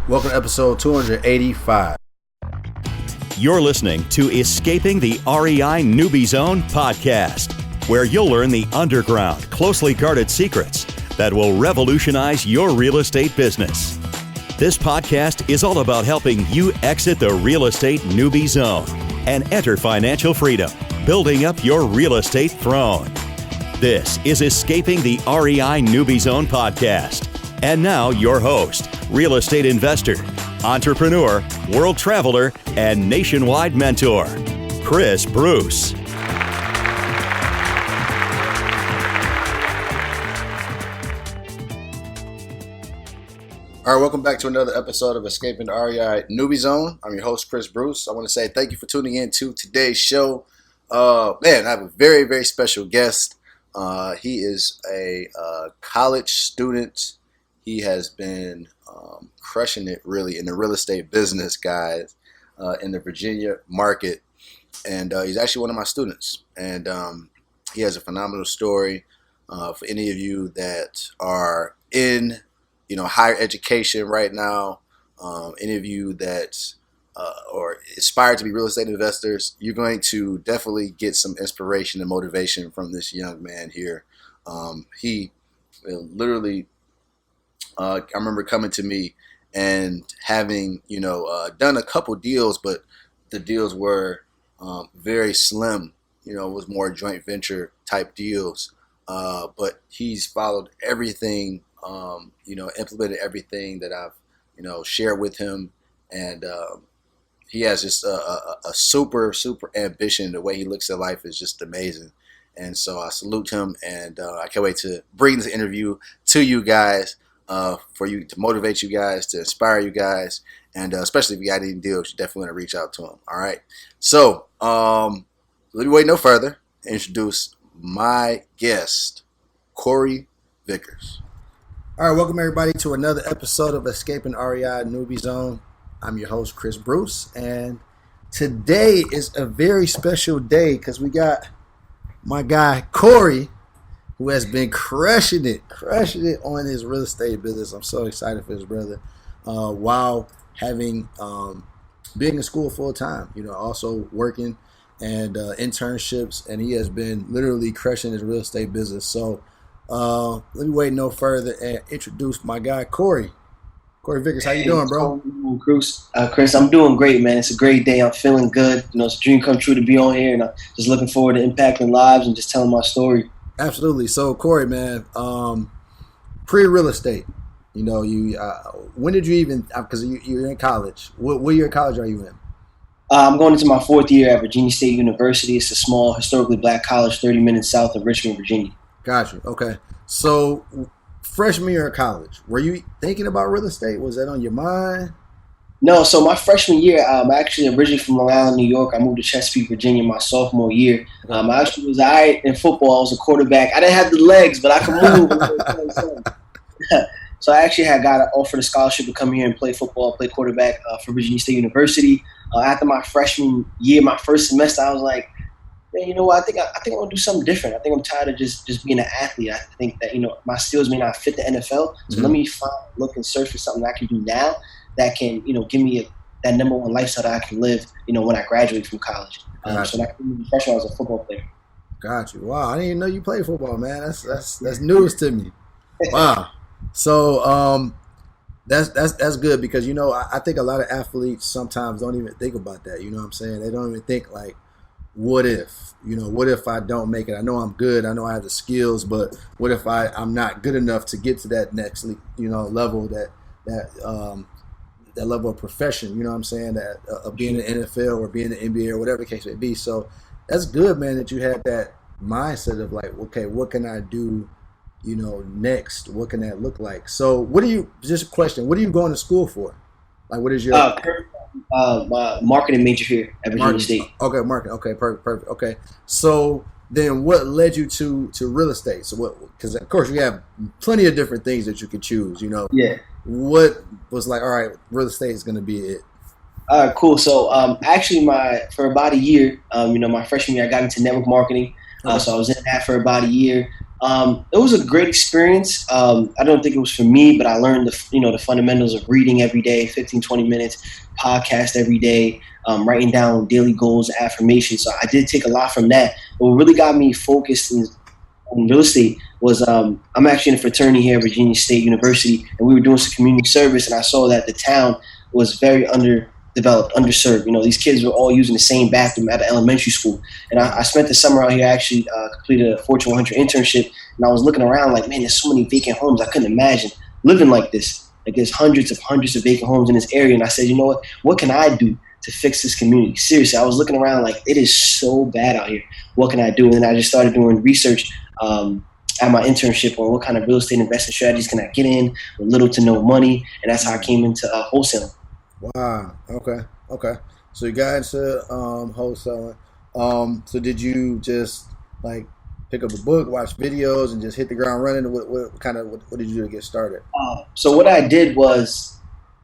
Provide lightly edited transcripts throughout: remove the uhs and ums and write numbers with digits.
Welcome to episode 285. You're listening to Escaping the REI Newbie Zone podcast, where you'll learn the underground, closely guarded secrets that will revolutionize your real estate business. This podcast is all about helping you exit the real estate newbie zone and enter financial freedom, building up your real estate throne. This is Escaping the REI Newbie Zone podcast. And now your host, real estate investor, entrepreneur, world traveler, and nationwide mentor, Chris Bruce. All right, welcome back to another episode of Escaping the REI Newbie Zone. I'm your host, Chris Bruce. I want to say thank you for tuning in to today's show. I have a very, very special guest. He is a college student. He has been crushing it really in the real estate business, guys, in the Virginia market. And he's actually one of my students. And he has a phenomenal story for any of you that are in, higher education right now. Any of you that or aspire to be real estate investors, you're going to definitely get some inspiration and motivation from this young man here. He literally... I remember coming to me and having, done a couple deals, but the deals were very slim. It was more joint venture type deals. But he's followed everything, implemented everything that I've, shared with him. And he has just a super, super ambition. The way he looks at life is just amazing. And so I salute him, and I can't wait to bring this interview to you guys. For you to motivate you guys, to inspire you guys, and especially if you got any deals, you definitely want to reach out to him. All right. So let me wait no further. Introduce my guest, Cory Vickers. All right, welcome everybody to another episode of Escaping REI Newbie Zone. I'm your host, Chris Bruce, and today is a very special day because we got my guy Cory, who has been crushing it on his real estate business. I'm so excited for his brother. While having being in school full time, also working and internships, and he has been literally crushing his real estate business. So let me wait no further and introduce my guy Cory. Cory Vickers, how you doing, bro? Chris, I'm doing great, man. It's a great day. I'm feeling good. It's a dream come true to be on here, and I'm just looking forward to impacting lives and just telling my story. Absolutely. So, Cory, man, pre-real estate, you when did you even, because you're in college. What year of college are you in? I'm going into my fourth year at Virginia State University. It's a small, historically black college 30 minutes south of Richmond, Virginia. Got you. Okay. So, freshman year of college, were you thinking about real estate? Was that on your mind? No, so my freshman year, I'm actually originally from Long Island, New York. I moved to Chesapeake, Virginia my sophomore year. I actually was all right in football. I was a quarterback. I didn't have the legs, but I could move. So I actually got offered a scholarship to come here and play football, play quarterback for Virginia State University. After my freshman year, my first semester, I was like, man, you know what? I think I'm gonna do something different. I think I'm tired of just being an athlete. I think that my skills may not fit the NFL. So let me look and search for something I can do now that can, give me that number one lifestyle that I can live, when I graduate from college. So that freshman, I was a football player. Got you. Wow, I didn't even know you played football, man. That's news to me. Wow. So that's good because I think a lot of athletes sometimes don't even think about that. You know what I'm saying? They don't even think like, what if? What if I don't make it? I know I'm good. I know I have the skills, but what if I'm not good enough to get to that next level that level of profession, you know what I'm saying, that of being in the NFL or being in the NBA or whatever the case may be. So that's good, man, that you had that mindset of like, okay, what can I do, next? What can that look like? So just a question, what are you going to school for? Like, what is your... marketing major here at Virginia State. Okay, marketing. Okay, perfect. Okay. So then what led you to real estate? So because of course you have plenty of different things that you could choose, Yeah. What was like, all right, real estate is going to be it? All right, cool. So actually for about a year, my freshman year, I got into network marketing. So I was in that for about a year. It was a great experience. I don't think it was for me, but I learned the fundamentals of reading every day, 15, 20 minutes, podcast every day, writing down daily goals, affirmations. So I did take a lot from that. But what really got me focused on real estate was I'm actually in a fraternity here at Virginia State University, and we were doing some community service, and I saw that the town was very underdeveloped, underserved. These kids were all using the same bathroom at an elementary school. And I spent the summer out here. I actually completed a Fortune 100 internship, and I was looking around like, man, there's so many vacant homes. I couldn't imagine living like this. Like there's hundreds of vacant homes in this area. And I said, you know what? What can I do to fix this community? Seriously, I was looking around like it is so bad out here. What can I do? And then I just started doing research at my internship on what kind of real estate investment strategies can I get in with little to no money. And that's how I came into wholesaling. Wow. Okay. So you got into wholesaling. So did you just like pick up a book, watch videos, and just hit the ground running? What did you do to get started? So what I did was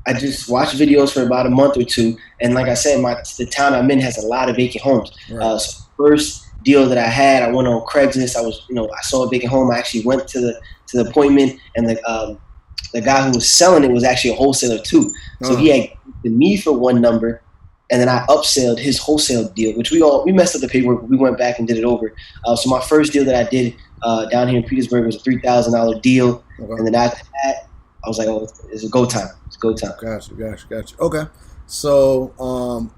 I just watched videos for about a month or two, and like I said, the town I'm in has a lot of vacant homes. Right. So first deal that I had, I went on Craigslist. I saw a vacant home. I actually went to the appointment, and the guy who was selling it was actually a wholesaler too. So he had given me for one number, and then I upselled his wholesale deal, which we messed up the paperwork, but we went back and did it over. So my first deal that I did down here in Petersburg was a $3,000 deal. Okay. And then after that, I was like, oh, it's a go time. It's go time. Gotcha. Okay. So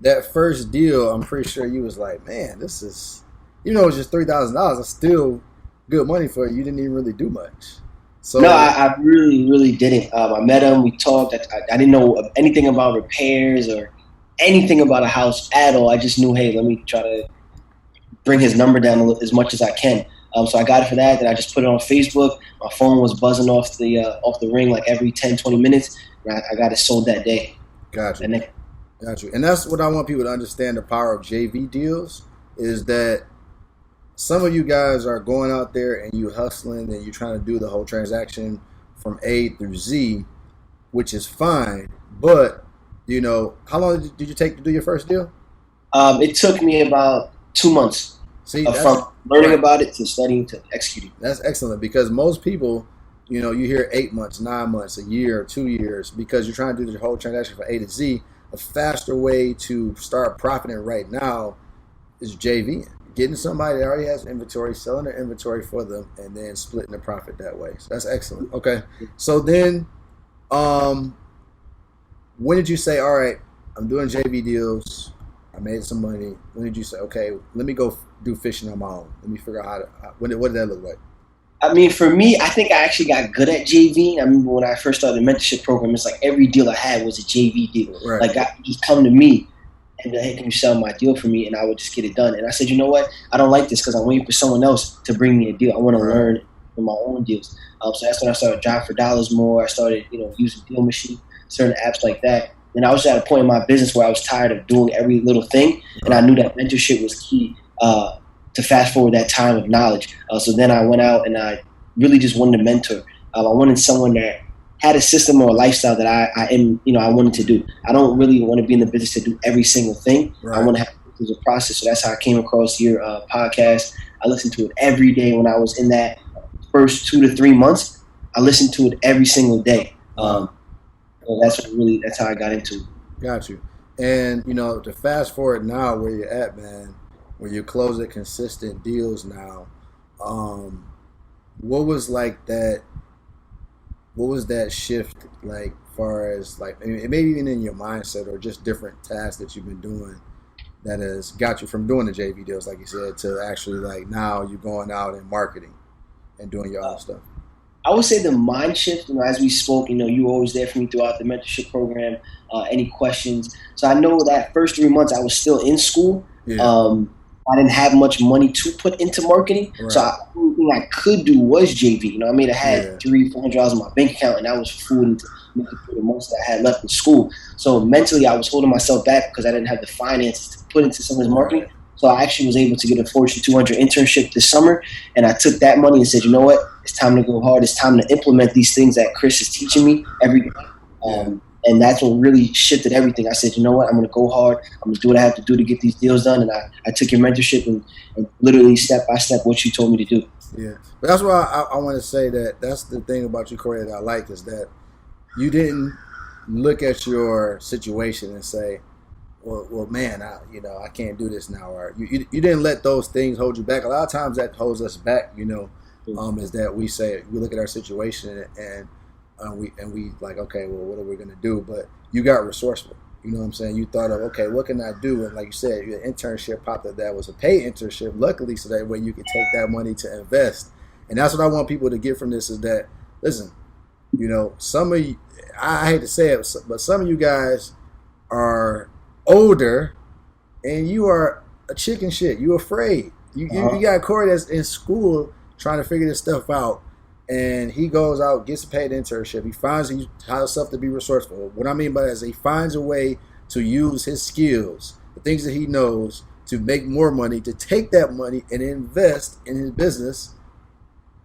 that first deal, I'm pretty sure you was like, man, this is, it's just $3,000. It's still good money for you. You didn't even really do much. So, no, I really, really didn't. I met him. We talked. I didn't know anything about repairs or anything about a house at all. I just knew, hey, let me try to bring his number down as much as I can. So I got it for that. Then I just put it on Facebook. My phone was buzzing off the ring like every 10, 20 minutes. And I got it sold that day. Gotcha. And that's what I want people to understand, the power of JV deals, is that some of you guys are going out there and you hustling and you're trying to do the whole transaction from A through Z, which is fine. But, how long did you take to do your first deal? It took me about 2 months. See, from learning about it to studying to executing. That's excellent, because most people, you hear 8 months, 9 months, a year, 2 years, because you're trying to do the whole transaction from A to Z. A faster way to start profiting right now is JVing. Getting somebody that already has inventory, selling their inventory for them, and then splitting the profit that way. So that's excellent. Okay. So then, when did you say, all right, I'm doing JV deals, I made some money. When did you say, okay, let me go do fishing on my own? Let me figure out what did that look like? I mean, for me, I think I actually got good at JV. I remember when I first started the mentorship program, it's like every deal I had was a JV deal. Right. Like, guys would just come to me and be like, hey, can you sell my deal for me? And I would just get it done. And I said, you know what? I don't like this because I'm waiting for someone else to bring me a deal. I want to learn from my own deals. So that's when I started driving for dollars more. I started, using Deal Machine, certain apps like that. And I was at a point in my business where I was tired of doing every little thing. And I knew that mentorship was key to fast forward that time of knowledge. So then I went out and I really just wanted to mentor. I wanted someone that had a system or a lifestyle that I wanted to do. I don't really want to be in the business to do every single thing. Right. I want to have a process. So that's how I came across your podcast. I listened to it every day when I was in that first 2 to 3 months. I listened to it every single day. That's how I got into it. Got you. And, to fast forward now where you're at, man, where you're closing consistent deals now, what was that shift like, far as like, maybe even in your mindset or just different tasks that you've been doing that has got you from doing the JV deals, like you said, to actually like now you're going out and marketing and doing your own stuff? I would say the mind shift, as we spoke, you were always there for me throughout the mentorship program, any questions. So I know that first 3 months I was still in school. Yeah. I didn't have much money to put into marketing. Right. So the only thing I could do was JV. I mean, I had $300-$400 in my bank account, and that was food and the most that I had left in school. So mentally I was holding myself back because I didn't have the finances to put into someone's marketing. So I actually was able to get a Fortune 200 internship this summer, and I took that money and said, you know what? It's time to go hard. It's time to implement these things that Chris is teaching me every day. And And that's what really shifted everything. I said, you know what, I'm going to go hard. I'm going to do what I have to do to get these deals done. And I took your mentorship and literally step by step what you told me to do. Yeah. But that's why I want to say that's the thing about you, Cory, that I like, is that you didn't look at your situation and say, well, man, I can't do this now. Or you didn't let those things hold you back. A lot of times that holds us back, is that we look at our situation and we like, okay, well, what are we going to do? But you got resourceful. You know what I'm saying? You thought of, okay, what can I do? And like you said, your internship popped up. That was a paid internship, luckily, so that way you could take that money to invest. And that's what I want people to get from this, is that, listen, some of you, I hate to say it, but some of you guys are older and you are a chicken shit. You afraid. You got Cory that's in school trying to figure this stuff out, and he goes out, gets a paid internship. He finds himself to be resourceful. What I mean by that is he finds a way to use his skills, the things that he knows, to make more money, to take that money and invest in his business,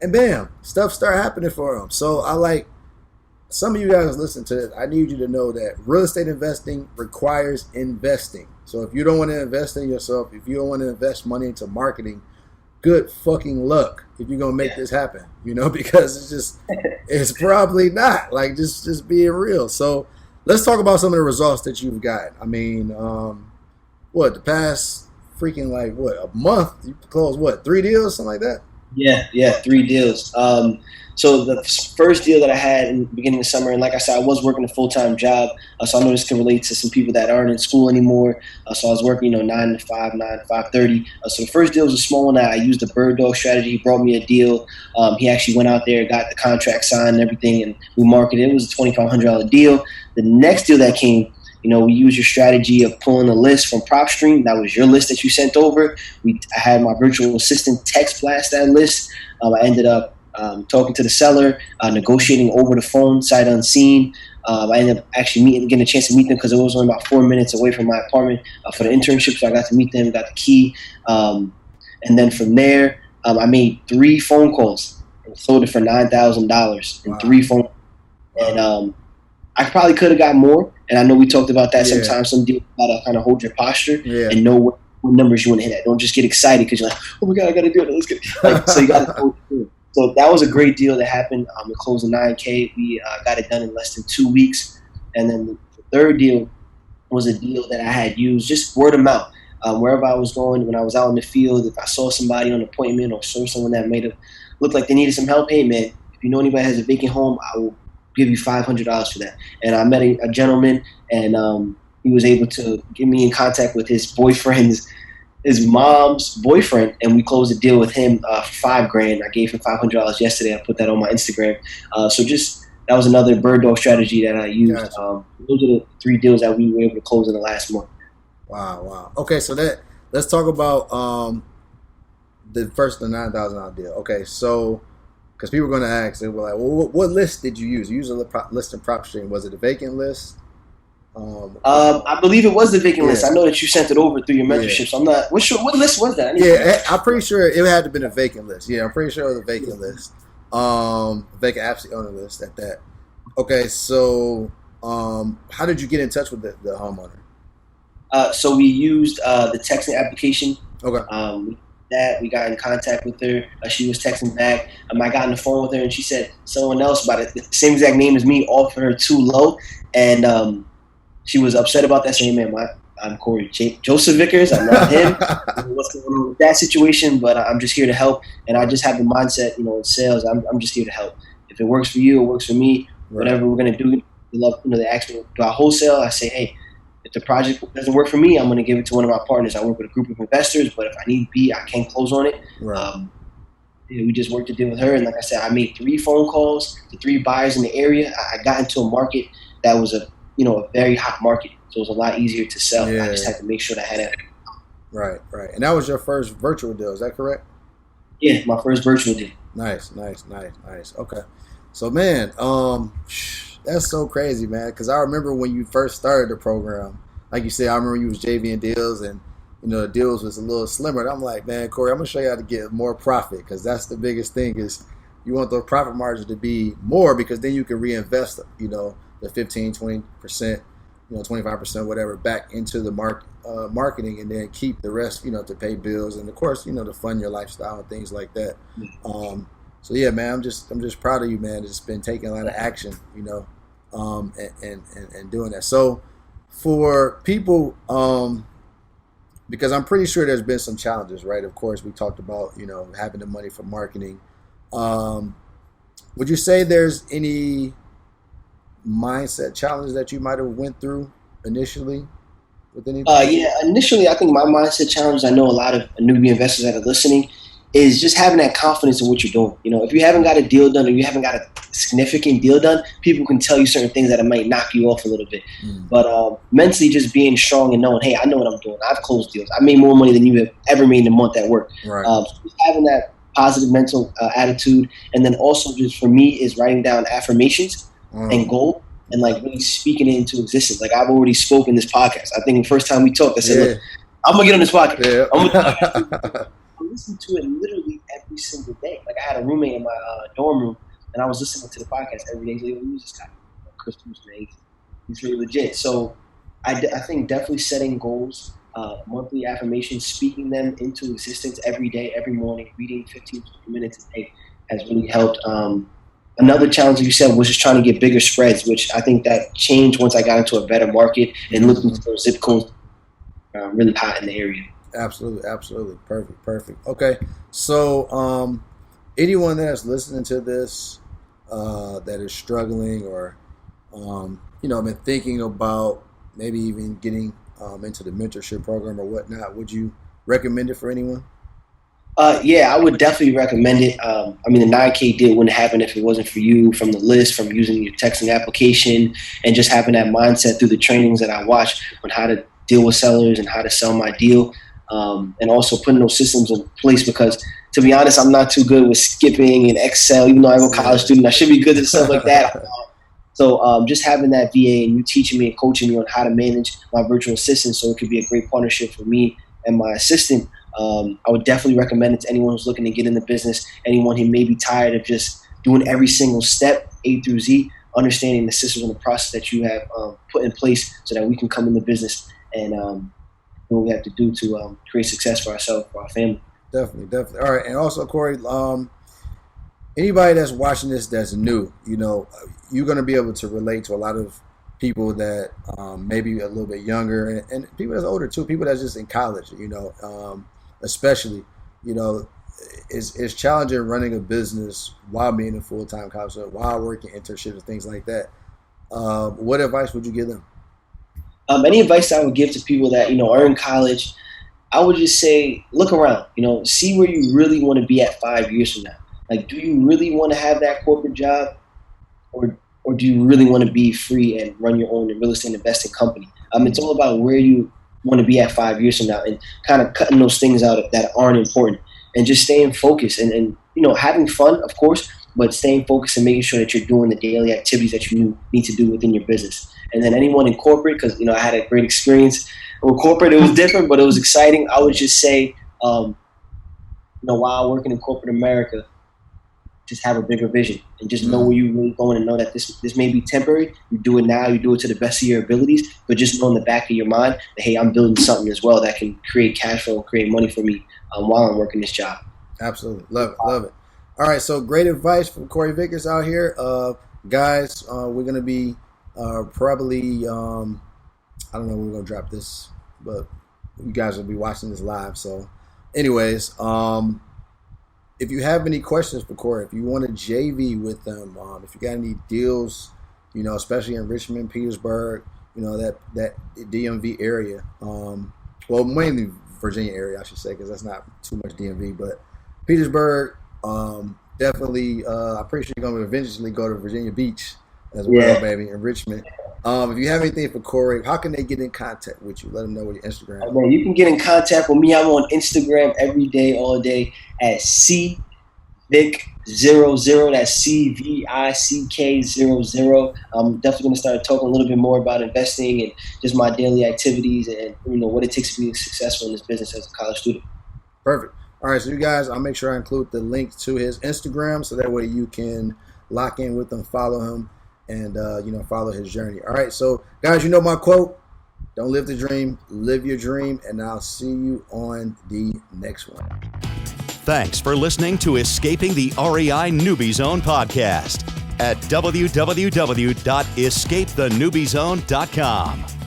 and bam, stuff start happening for him. So I like, some of you guys listen to this, I need you to know that real estate investing requires investing. So if you don't want to invest in yourself, if you don't want to invest money into marketing, good fucking luck if you're going to make this happen, because it's probably not. Like, just being real. So let's talk about some of the results that you've got. I mean, the past freaking, a month, you closed 3 deals, something like that? Yeah, 3 deals. So the first deal that I had in the beginning of summer, and like I said, I was working a full-time job, so I know this can relate to some people that aren't in school anymore. So I was working, 9 to 5, 9 to 5:30. So the first deal was a small one. I used the bird dog strategy. He brought me a deal. He actually went out there, got the contract signed and everything, and we marketed it. It was a $2,500 deal. The next deal that came, we used your strategy of pulling a list from PropStream. That was your list that you sent over. I had my virtual assistant text blast that list. I ended up talking to the seller, negotiating over the phone, sight unseen. I ended up actually getting a chance to meet them because it was only about 4 minutes away from my apartment for the internship. So I got to meet them, got the key. And then from there, I made 3 phone calls and sold it for $9,000 in 3 phone calls. And I probably could have got more. And I know we talked about that sometimes. Some deals gotta kind of hold your posture and know what numbers you want to hit at. Don't just get excited because you're like, oh my God, I got to do it. Let's get it. So you got to hold it. So that was a great deal that happened. We closed $9K. We got it done in less than 2 weeks. And then the third deal was a deal that I had used, just word of mouth. Wherever I was going, when I was out in the field, if I saw somebody on an appointment or saw someone that made it look like they needed some help, hey, man, if you know anybody has a vacant home, I will give you $500 for that. And I met a gentleman, and he was able to get me in contact with his mom's boyfriend, and we closed a deal with him for $5,000. I gave him $500 yesterday. I put that on my Instagram. That was another bird dog strategy that I used. Gotcha. Those are the 3 deals that we were able to close in the last month. Wow. Okay, so let's talk about the $9,000 deal. Okay, so because people are going to ask, they were like, well, what list did you use? You used a list in PropStream. Was it a vacant list? I believe it was the vacant list. I know that you sent it over through your mentorship, so I'm not. What list was that? I'm pretty sure it had to have been a vacant list. Yeah, I'm pretty sure it was a vacant list. Vacant absentee owner list at that. Okay, so how did you get in touch with the homeowner? So we used the texting application. Okay. We got in contact with her. She was texting back. I got on the phone with her, and she said someone else by the same exact name as me offered her too low, and she was upset about that, saying, man, I'm Cory Joseph Vickers. I'm not him. What's going on with that situation? But I'm just here to help. And I just have the mindset, in sales, I'm just here to help. If it works for you, it works for me. Right. Whatever we're going to do. They ask me, do I wholesale? I say, hey, if the project doesn't work for me, I'm going to give it to one of my partners. I work with a group of investors, but if I need be, I can close on it. Right. We just worked a deal with her. And like I said, I made 3 phone calls to 3 buyers in the area. I got into a market that was a very hot market. So it was a lot easier to sell. I just had to make sure that I had it. Right. And that was your first virtual deal, is that correct? Yeah, my first virtual deal. Nice. Okay. So, man, that's so crazy, man, because I remember when you first started the program, like you said, I remember you was JVing deals, and, the deals was a little slimmer. And I'm like, man, Cory, I'm going to show you how to get more profit, because that's the biggest thing is you want those profit margins to be more, because then you can reinvest, the 15, 20%, 25%, whatever, back into the marketing, and then keep the rest, to pay bills and of course, to fund your lifestyle and things like that. So yeah, man, I'm just proud of you, man. It's been taking a lot of action, and doing that. So for people, because I'm pretty sure there's been some challenges, right? Of course, we talked about, having the money for marketing. Would you say there's any mindset challenges that you might have went through initially with anything? Yeah, initially, I think my mindset challenge, I know a lot of newbie investors that are listening, is just having that confidence in what you're doing. If you haven't got a deal done or you haven't got a significant deal done, people can tell you certain things that it might knock you off a little bit. But mentally just being strong and knowing, hey, I know what I'm doing. I've closed deals. I made more money than you have ever made in a month at work. Right. So just having that positive mental attitude. And then also just for me is writing down affirmations and goals and like really speaking it into existence. Like I've already spoken this podcast. I think the first time we talked, I said, look, I'm going to get on this podcast. Yeah. I listen to it literally every single day. Like I had a roommate in my dorm room, and I was listening to the podcast every day. He's like, who's this guy? Chris Bruce, man. He's really legit. So I think definitely setting goals, monthly affirmations, speaking them into existence every day, every morning, reading 15 to 20 minutes a day has really helped. Another challenge, like you said, was just trying to get bigger spreads, which I think that changed once I got into a better market and looked into those zip codes really hot in the area. Absolutely. Perfect. Okay. So anyone that's listening to this that is struggling or been thinking about maybe even getting into the mentorship program or whatnot, would you recommend it for anyone? Yeah, I would definitely recommend it. The 9K deal wouldn't happen if it wasn't for you, from the list, from using your texting application, and just having that mindset through the trainings that I watch on how to deal with sellers and how to sell my deal. And also putting those systems in place, because to be honest, I'm not too good with skipping and Excel, even though I'm a college student. I should be good at stuff like that. So just having that VA and you teaching me and coaching me on how to manage my virtual assistant so it could be a great partnership for me and my assistant, I would definitely recommend it to anyone who's looking to get in the business, anyone who may be tired of just doing every single step, A through Z, understanding the systems and the process that you have put in place so that we can come in the business and what we have to do to create success for ourselves, for our family. Definitely. All right, and also, Cory, anybody that's watching this that's new, you're going to be able to relate to a lot of people that maybe a little bit younger and people that's older too, people that's just in college, especially, it's challenging running a business while being in full-time college, while working internships and things like that. What advice would you give them? Any advice I would give to people that, are in college, I would just say, look around, see where you really want to be at 5 years from now. Like, do you really want to have that corporate job, or do you really want to be free and run your own real estate investing company? It's all about where you want to be at 5 years from now and kind of cutting those things out that aren't important and just staying focused and having fun, of course, but staying focused and making sure that you're doing the daily activities that you need to do within your business. And then anyone in corporate, because I had a great experience with corporate. It was different, but it was exciting. I would just say, while working in corporate America, just have a bigger vision and just know where you're really going, and know that this may be temporary. You do it now, you do it to the best of your abilities, but just know in the back of your mind that, hey, I'm building something as well that can create cash flow, create money for me while I'm working this job. Absolutely. Love it. All right, so great advice from Cory Vickers out here. Guys, we're going to be probably, I don't know when we're going to drop this, but you guys will be watching this live. So anyways, if you have any questions for Cory, if you want to JV with them, if you got any deals, especially in Richmond, Petersburg, that DMV area, well, mainly Virginia area, I should say, because that's not too much DMV, but Petersburg, definitely, I'm pretty sure you're going to eventually go to Virginia Beach as well, baby, in Richmond. If you have anything for Cory, how can they get in contact with you? Let them know what your Instagram is. Man, you can get in contact with me. I'm on Instagram every day, all day at CVick00. That's CVICK00. I'm definitely going to start talking a little bit more about investing and just my daily activities and what it takes to be successful in this business as a college student. Perfect. All right, so you guys, I'll make sure I include the link to his Instagram so that way you can lock in with him, follow him, and follow his journey. All right, so guys, you know my quote: don't live the dream, live your dream, and I'll see you on the next one. Thanks for listening to Escaping the REI Newbie Zone podcast at www.escapethenewbiezone.com.